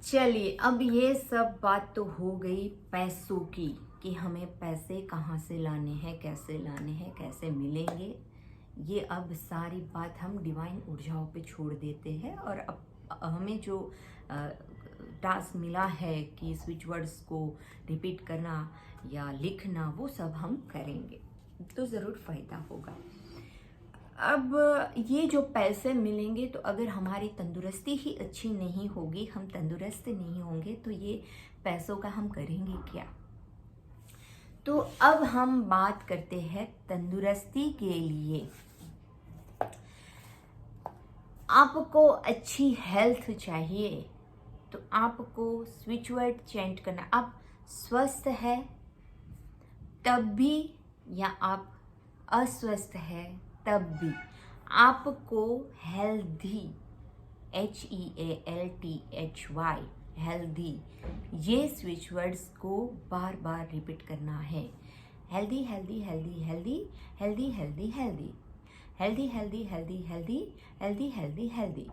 चलिए, अब ये सब बात तो हो गई पैसों की, कि हमें पैसे कहाँ से लाने हैं, कैसे लाने हैं, कैसे मिलेंगे। ये अब सारी बात हम डिवाइन ऊर्जाओं पे छोड़ देते हैं, और अब हमें जो टास्क मिला है कि स्विच वर्ड्स को रिपीट करना या लिखना, वो सब हम करेंगे, तो ज़रूर फायदा होगा। अब ये जो पैसे मिलेंगे, तो अगर हमारी तंदुरुस्ती ही अच्छी नहीं होगी, हम तंदुरुस्त नहीं होंगे, तो ये पैसों का हम करेंगे क्या। तो अब हम बात करते हैं तंदुरुस्ती के लिए। आपको अच्छी हेल्थ चाहिए, तो आपको स्विच वर्ड चेंज करना। आप स्वस्थ है तब भी, या आप अस्वस्थ है तब भी, आपको हेल्दी, HEALTHY, हेल्दी, ये स्विच वर्ड्स को बार बार रिपीट करना है। Healthy healthy healthy healthy healthy healthy healthy healthy healthy healthy healthy healthy healthy healthy.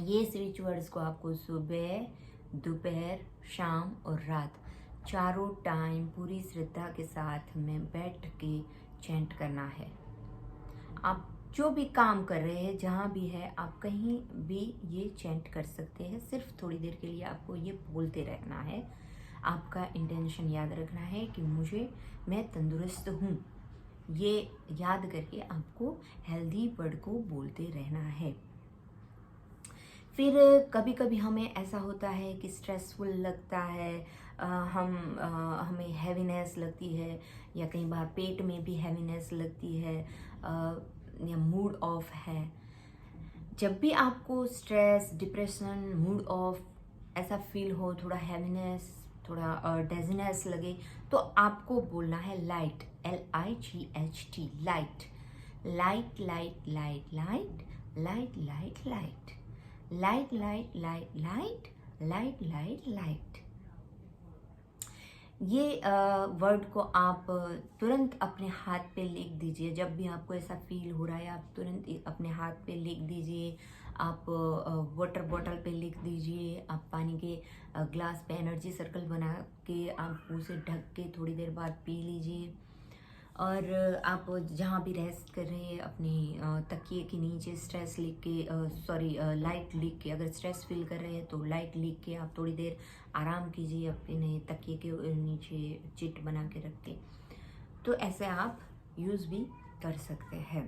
ये स्विच वर्ड्स को आपको सुबह, दोपहर, शाम और रात, चारों टाइम पूरी श्रद्धा के साथ में बैठ के चैंट करना है। आप जो भी काम कर रहे हैं, जहाँ भी है, आप कहीं भी ये चैंट कर सकते हैं। सिर्फ थोड़ी देर के लिए आपको ये बोलते रहना है। आपका इंटेंशन याद रखना है कि मैं तंदुरुस्त हूँ, ये याद करके आपको हेल्दी वर्ड को बोलते रहना है। फिर कभी कभी हमें ऐसा होता है कि स्ट्रेसफुल लगता है, हमें हैवीनेस लगती है, या कई बार पेट में भी हैवीनेस लगती है, या मूड ऑफ है। जब भी आपको स्ट्रेस, डिप्रेशन, मूड ऑफ ऐसा फील हो, थोड़ा हैवीनेस, थोड़ा डेजीनेस लगे, तो आपको बोलना है light, LIGHT, light, light light light light light light light light light light light light light light. ये वर्ड को आप तुरंत अपने हाथ पे लिख दीजिए। जब भी आपको ऐसा फील हो रहा है आप तुरंत अपने हाथ पे लिख दीजिए। आप वाटर बॉटल पे लिख दीजिए। आप पानी के ग्लास पे एनर्जी सर्कल बना के आप उसे ढक के थोड़ी देर बाद पी लीजिए। और आप जहाँ भी रेस्ट कर रहे हैं अपने तकिए के नीचे स्ट्रेस लिख के लाइट लिख के, अगर स्ट्रेस फील कर रहे हैं तो लाइट लिख के आप थोड़ी देर आराम कीजिए अपने तकिए के नीचे चिट बना के रख के। तो ऐसे आप यूज़ भी कर सकते हैं।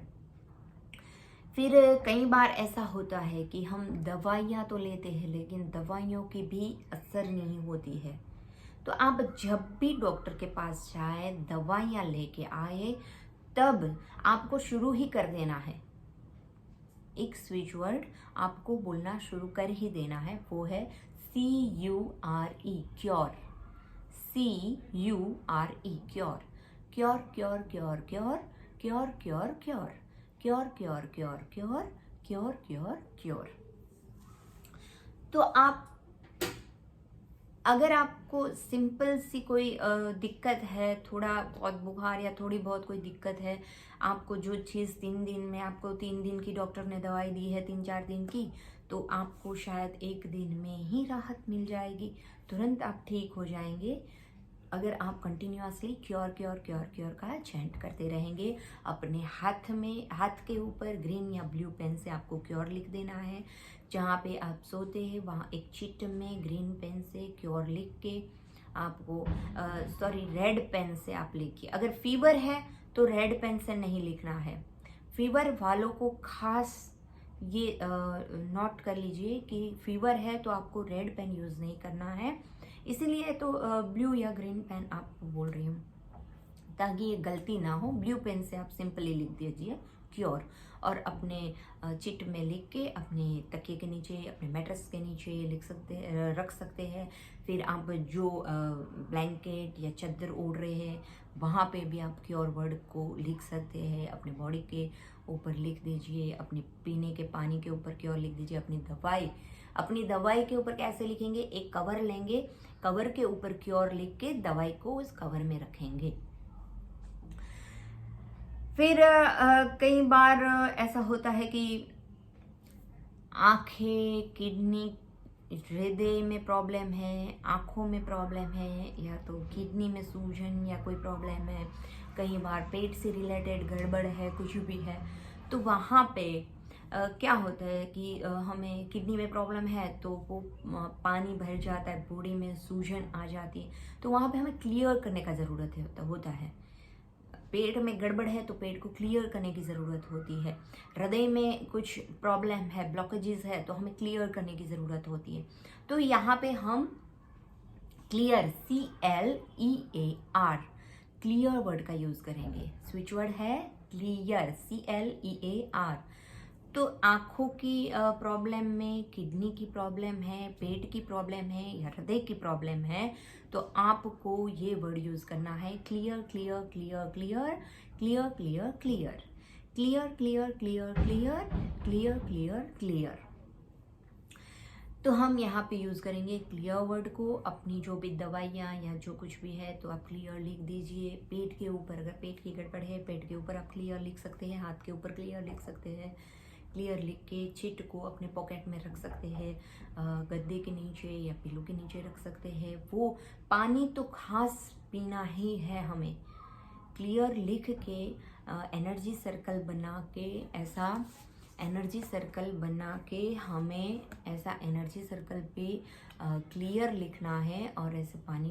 फिर कई बार ऐसा होता है कि हम दवाइयाँ तो लेते हैं लेकिन दवाइयों की भी असर नहीं होती है। तो आप जब भी डॉक्टर के पास जाए, दवाइयाँ लेके आए, तब आपको शुरू ही कर देना है। एक स्विच वर्ड आपको बोलना शुरू कर ही देना है, वो है CURE, cure. CURE, cure. Cure cure cure cure cure cure cure cure cure cure cure cure cure cure. तो आप अगर आपको सिंपल सी कोई दिक्कत है, थोड़ा बहुत बुखार या थोड़ी बहुत कोई दिक्कत है, आपको जो चीज़ 3 दिन में, आपको 3 दिन की डॉक्टर ने दवाई दी है, 3-4 दिन की, तो आपको शायद 1 दिन में ही राहत मिल जाएगी, तुरंत आप ठीक हो जाएंगे। अगर आप continuously cure cure cure cure का चैंट करते रहेंगे। अपने हाथ के ऊपर ग्रीन या ब्लू पेन से आपको क्योर लिख देना है। जहाँ पे आप सोते हैं वहाँ एक चिट में ग्रीन पेन से क्योर लिख के आपको रेड पेन से आप लिखिए। अगर फीवर है तो रेड पेन से नहीं लिखना है। फीवर वालों को खास ये नोट कर लीजिए कि फीवर है तो आपको रेड पेन यूज़ नहीं करना है, इसीलिए तो ब्लू या ग्रीन पेन आपको बोल रही हूँ, ताकि ये गलती ना हो। ब्लू पेन से आप सिंपली लिख दीजिए क्योर, और अपने चिट में लिख के अपने तकिए के नीचे, अपने मैट्रेस के नीचे रख सकते हैं। फिर आप जो ब्लैंकेट या चादर ओढ़ रहे हैं वहाँ पे भी आप क्योर वर्ड को लिख सकते हैं। अपने बॉडी के ऊपर लिख दीजिए, अपने पीने के पानी के ऊपर क्योर लिख दीजिए। अपनी दवाई के ऊपर कैसे लिखेंगे, एक कवर लेंगे, कवर के ऊपर क्योर लिख के दवाई को उस कवर में रखेंगे। फिर कई बार ऐसा होता है कि आंखें, किडनी, हृदय में प्रॉब्लम है, आँखों में प्रॉब्लम है, या तो किडनी में सूजन या कोई प्रॉब्लम है, कई बार पेट से रिलेटेड गड़बड़ है, कुछ भी है, तो वहाँ पे क्या होता है कि हमें किडनी में प्रॉब्लम है तो वो पानी भर जाता है, बॉडी में सूजन आ जाती है, तो वहाँ पे हमें क्लियर करने का ज़रूरत होता है। पेट में गड़बड़ है तो पेट को क्लियर करने की ज़रूरत होती है। हृदय में कुछ प्रॉब्लम है, ब्लॉकेजेस है, तो हमें क्लियर करने की ज़रूरत होती है। तो यहाँ पे हम क्लियर, CLEAR, क्लियर वर्ड का यूज़ करेंगे। स्विच वर्ड है क्लियर, CLEAR। तो आँखों की प्रॉब्लम में, किडनी की प्रॉब्लम है, पेट की प्रॉब्लम है या हृदय की प्रॉब्लम है, तो आपको ये वर्ड यूज़ करना है clear clear clear clear clear clear clear clear clear clear clear clear clear clear. तो हम यहाँ पे यूज़ करेंगे क्लियर वर्ड को। अपनी जो भी दवाइयाँ या जो कुछ भी है तो आप क्लियर लिख दीजिए। पेट के ऊपर, अगर पेट की गड़बड़ है, पेट के ऊपर आप क्लियर लिख सकते हैं, हाथ के ऊपर क्लियर लिख सकते हैं। क्लियर लिख के चिट को अपने पॉकेट में रख सकते हैं, गद्दे के नीचे या पिलो के नीचे रख सकते हैं। वो पानी तो खास पीना ही है हमें। क्लियर लिख के एनर्जी सर्कल बना के, ऐसा एनर्जी सर्कल बना के हमें ऐसा एनर्जी सर्कल पे क्लियर लिखना है, और ऐसे पानी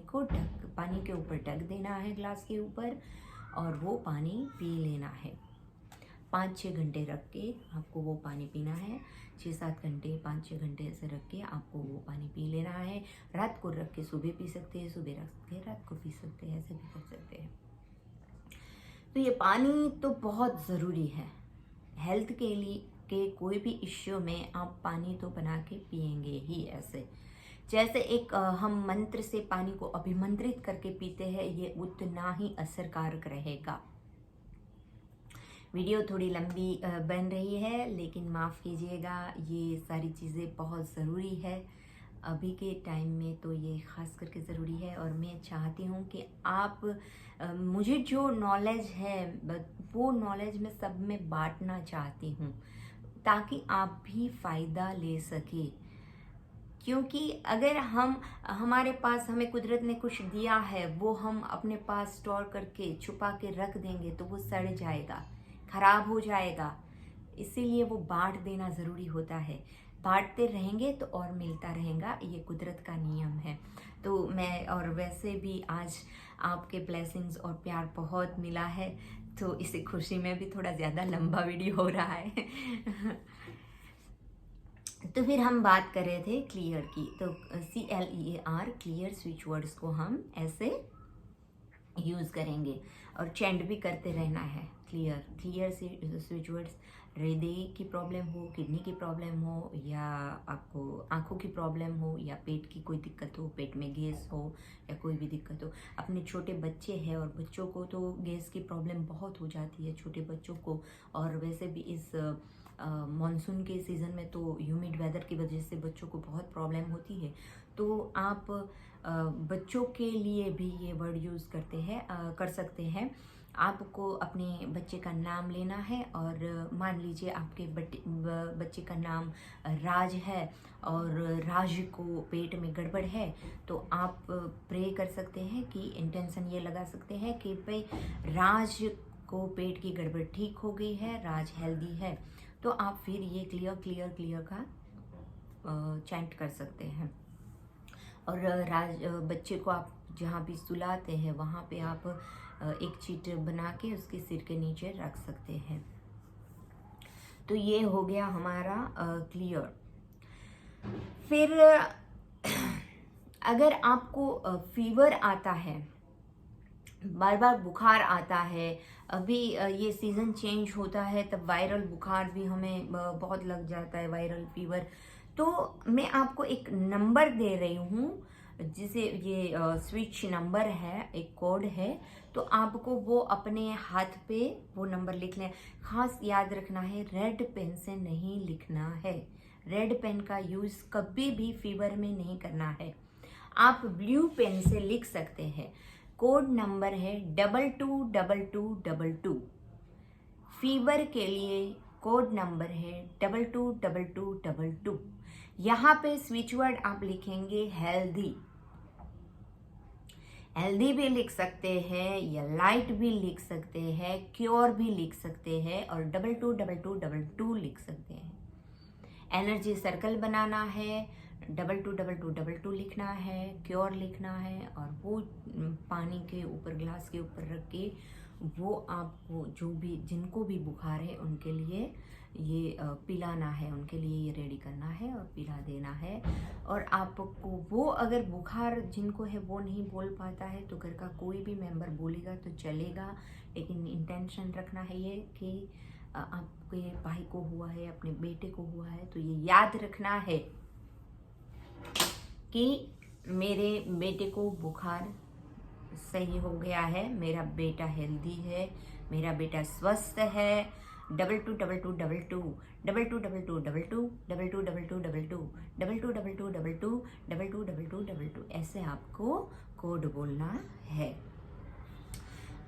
के ऊपर ढक देना है ग्लास के ऊपर, और वो पानी पी लेना है। 5-6 घंटे रख के आपको वो पानी पीना है। 6-7 घंटे, 5-6 घंटे ऐसे रख के आपको वो पानी पी लेना है। रात को रख के सुबह पी सकते हैं, सुबह रख के रात को पी सकते हैं, ऐसे भी कर सकते हैं। तो ये पानी तो बहुत ज़रूरी है हेल्थ के लिए। के कोई भी इश्यू में आप पानी तो बना के पिएंगे ही। ऐसे जैसे एक हम मंत्र से पानी को अभिमंत्रित करके पीते हैं, ये उतना ही असरकारक रहेगा। वीडियो थोड़ी लंबी बन रही है, लेकिन माफ़ कीजिएगा, ये सारी चीज़ें बहुत ज़रूरी है। अभी के टाइम में तो ये ख़ास करके ज़रूरी है। और मैं चाहती हूँ कि आप मुझे जो नॉलेज है वो नॉलेज मैं सब में बांटना चाहती हूँ, ताकि आप भी फ़ायदा ले सके। क्योंकि अगर हमारे पास हमें कुदरत ने कुछ दिया है, वो हम अपने पास स्टोर करके छुपा के रख देंगे तो वो सड़ जाएगा, खराब हो जाएगा। इसीलिए वो बांट देना ज़रूरी होता है। बांटते रहेंगे तो और मिलता रहेगा, ये कुदरत का नियम है। तो मैं, और वैसे भी आज आपके ब्लेसिंग्स और प्यार बहुत मिला है, तो इसी खुशी में भी थोड़ा ज़्यादा लंबा वीडियो हो रहा है। तो फिर हम बात कर रहे थे क्लियर की। तो CLEAR, क्लियर स्विच वर्ड्स को हम ऐसे यूज़ करेंगे और चेंड भी करते रहना है। Clear clear switch words. हृदय की प्रॉब्लम हो, किडनी की प्रॉब्लम हो, या आपको आंखों की प्रॉब्लम हो, या पेट की कोई दिक्कत हो, पेट में गैस हो, या कोई भी दिक्कत हो। अपने छोटे बच्चे हैं और बच्चों को तो गैस की प्रॉब्लम बहुत हो जाती है, छोटे बच्चों को। और वैसे भी इस मानसून के सीज़न में तो ह्यूमिड वेदर की वजह से बच्चों को बहुत प्रॉब्लम होती है। तो आप बच्चों के लिए भी ये वर्ड यूज़ कर सकते हैं। आपको अपने बच्चे का नाम लेना है, और मान लीजिए आपके बच्चे का नाम राज है और राज को पेट में गड़बड़ है, तो आप प्रे कर सकते हैं कि इंटेंशन ये लगा सकते हैं कि भाई राज को पेट की गड़बड़ ठीक हो गई है, राज हेल्दी है। तो आप फिर ये क्लियर क्लियर क्लियर का चैंट कर सकते हैं। और बच्चे को आप जहाँ भी सुलाते हैं वहाँ पे आप एक चीट बना के उसके सिर के नीचे रख सकते हैं। तो ये हो गया हमारा क्लियर। फिर अगर आपको फीवर आता है, बार बार बुखार आता है, अभी ये सीज़न चेंज होता है तब वायरल बुखार भी हमें बहुत लग जाता है, वायरल फीवर, तो मैं आपको एक नंबर दे रही हूँ, जिसे ये स्विच नंबर है, एक कोड है। तो आपको वो अपने हाथ पे वो नंबर लिख लें। खास याद रखना है, रेड पेन से नहीं लिखना है। रेड पेन का यूज़ कभी भी फीवर में नहीं करना है। आप ब्लू पेन से लिख सकते हैं। कोड नंबर है 222222। फीवर के लिए कोड नंबर है 222222। यहाँ पे स्विच वर्ड आप लिखेंगे हेल्दी। हेल्दी भी लिख सकते हैं, या लाइट भी लिख सकते हैं, क्योर भी लिख सकते हैं, और 222222 लिख सकते हैं। एनर्जी सर्कल बनाना है, 222222 लिखना है, क्योर लिखना है, और वो पानी के ऊपर, ग्लास के ऊपर रख के वो आपको जिनको भी बुखार है उनके लिए ये पिलाना है, उनके लिए ये रेडी करना है और पिला देना है। और आपको वो, अगर बुखार जिनको है वो नहीं बोल पाता है तो घर का कोई भी मेंबर बोलेगा तो चलेगा, लेकिन इंटेंशन रखना है ये कि आपके भाई को हुआ है, अपने बेटे को हुआ है, तो ये याद रखना है कि मेरे बेटे को बुखार सही हो गया है, मेरा बेटा हेल्दी है, मेरा बेटा स्वस्थ है। 222222 222222 222222 222222 222222 ऐसे आपको कोड बोलना है।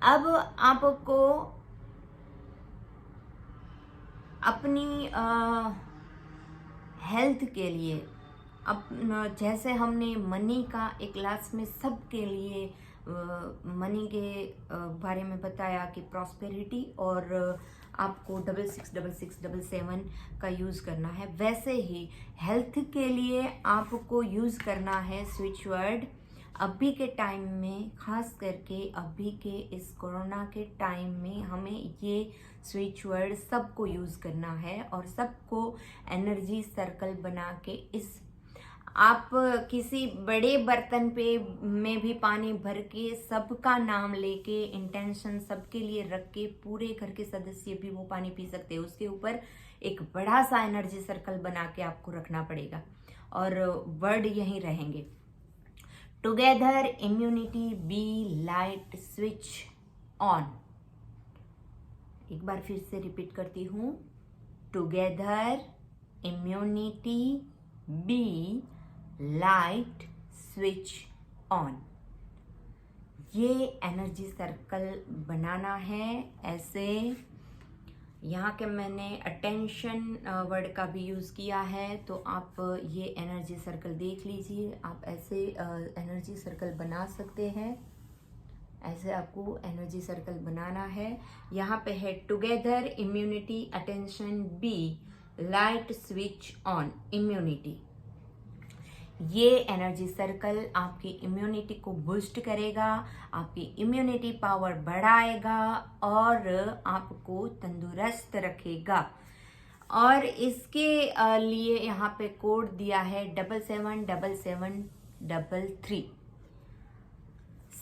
अब आपको अपनी हेल्थ के लिए, जैसे हमने मनी का एक क्लास में सबके लिए मनी के बारे में बताया कि प्रॉस्पेरिटी और आपको 666677 का यूज़ करना है, वैसे ही हेल्थ के लिए आपको यूज़ करना है स्विच वर्ड। अभी के टाइम में, खास करके अभी के इस कोरोना के टाइम में, हमें ये स्विच वर्ड सबको यूज़ करना है, और सबको एनर्जी सर्कल बना के इस, आप किसी बड़े बर्तन पे में भी पानी भर के सबका नाम लेके इंटेंशन सबके लिए रख के पूरे घर के सदस्य भी वो पानी पी सकते हैं। उसके ऊपर एक बड़ा सा एनर्जी सर्कल बना के आपको रखना पड़ेगा, और वर्ड यहीं रहेंगे। Together immunity be light switch on. एक बार फिर से रिपीट करती हूँ, together immunity be light switch on. ये एनर्जी सर्कल बनाना है ऐसे। यहाँ के मैंने अटेंशन वर्ड का भी यूज़ किया है, तो आप ये एनर्जी सर्कल देख लीजिए। आप ऐसे एनर्जी सर्कल बना सकते हैं। ऐसे आपको एनर्जी सर्कल बनाना है। यहाँ पे है together, immunity, attention, be, light switch on, immunity. ये एनर्जी सर्कल आपकी इम्यूनिटी को बूस्ट करेगा, आपकी इम्यूनिटी पावर बढ़ाएगा और आपको तंदुरुस्त रखेगा। और इसके लिए यहाँ पे कोड दिया है 777733।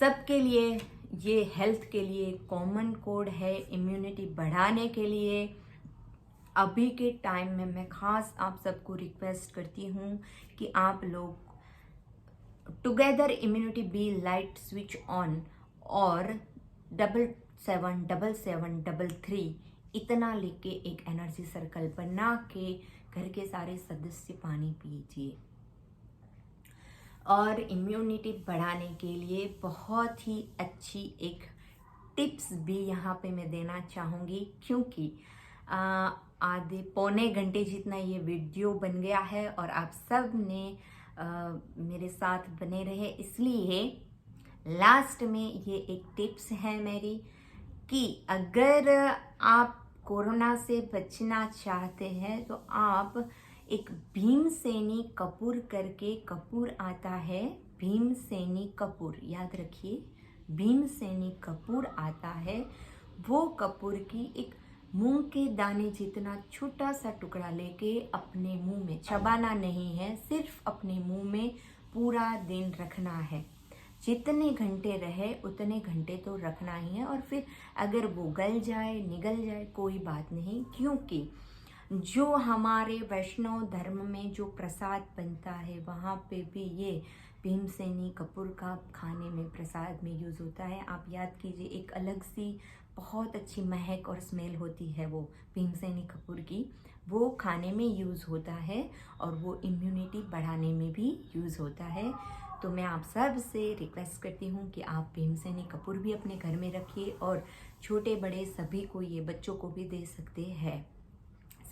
सबके लिए ये हेल्थ के लिए कॉमन कोड है, इम्यूनिटी बढ़ाने के लिए। अभी के टाइम में मैं खास आप सबको रिक्वेस्ट करती हूँ कि आप लोग together immunity be light switch on और 777733 इतना लेके एक एनर्जी सर्कल बना के घर के सारे सदस्य पानी पीजिए। और इम्यूनिटी बढ़ाने के लिए बहुत ही अच्छी एक टिप्स भी यहाँ पे मैं देना चाहूँगी, क्योंकि आधे पौने घंटे जितना ये वीडियो बन गया है और आप सब ने मेरे साथ बने रहे, इसलिए लास्ट में ये एक टिप्स है मेरी कि अगर आप कोरोना से बचना चाहते हैं तो आप एक भीमसेनी कपूर करके कपूर आता है, भीमसेनी कपूर, याद रखिए भीमसेनी कपूर आता है। वो कपूर की एक मूंग के दाने जितना छोटा सा टुकड़ा लेके अपने मुंह में चबाना नहीं है, सिर्फ अपने मुंह में पूरा दिन रखना है। जितने घंटे रहे उतने घंटे तो रखना ही है, और फिर अगर वो गल जाए निगल जाए कोई बात नहीं, क्योंकि जो हमारे वैष्णव धर्म में जो प्रसाद बनता है वहाँ पे भी ये भीमसेनी कपूर का खाने में प्रसाद में यूज़ होता है। आप याद कीजिए, एक अलग सी बहुत अच्छी महक और स्मेल होती है वो भीमसेनी कपूर की, वो खाने में यूज़ होता है और वो इम्यूनिटी बढ़ाने में भी यूज़ होता है। तो मैं आप सब से रिक्वेस्ट करती हूँ कि आप भीमसेनी कपूर भी अपने घर में रखिए और छोटे बड़े सभी को, ये बच्चों को भी दे सकते हैं,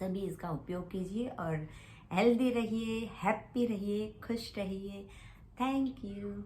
सभी इसका उपयोग कीजिए और हेल्दी रहिए, हैप्पी रहिए, खुश रहिए। Thank you.